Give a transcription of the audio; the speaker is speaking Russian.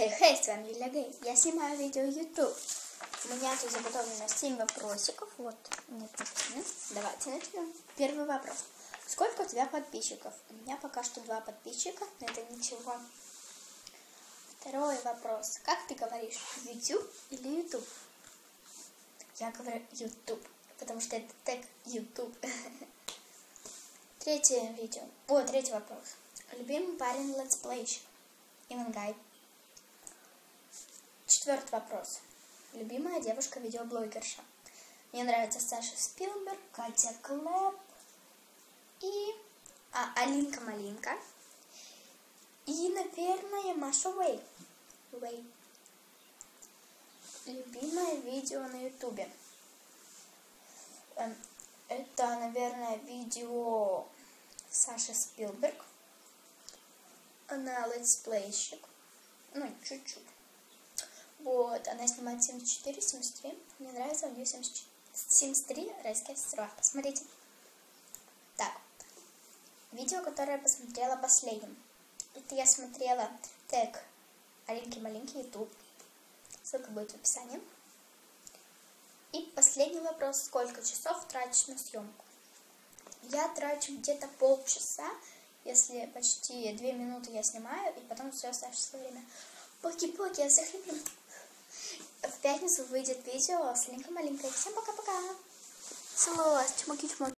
Хей, с вами Юля Гей. Я снимаю видео YouTube. У меня тут заготовлено 7 вопросиков. Вот, нет. Давайте начнем. Первый вопрос. Сколько у тебя подписчиков? У меня пока что 2 подписчика, но это ничего. Второй вопрос. Как ты говоришь, YouTube или YouTube? Я говорю YouTube, потому что это тег YouTube. Третий вопрос. Любимый парень летсплейщик? Ивангай. Четвертый вопрос. Любимая девушка-видеоблогерша? Мне нравится Саша Спилберг, Катя Клэп и Алинка Малинка. И, наверное, Маша Уэй. Любимое видео на ютубе? Это, наверное, видео Саши Спилберг. Она летсплейщик. Ну, чуть-чуть. Вот, она снимает 74-73. Мне нравится у нее 73 райские острова. Посмотрите. Так. Видео, которое я посмотрела последним. Это я смотрела тег Алинки-Малинки YouTube. Ссылка будет в описании. И последний вопрос. Сколько часов тратишь на съемку? Я трачу где-то полчаса. Если почти 2 минуты я снимаю, и потом все оставшееся время. Поки-поки, я всех люблю. В пятницу выйдет видео с Алинкой-Малинкой. Всем пока-пока. Целую вас. Чмоки-чмоки.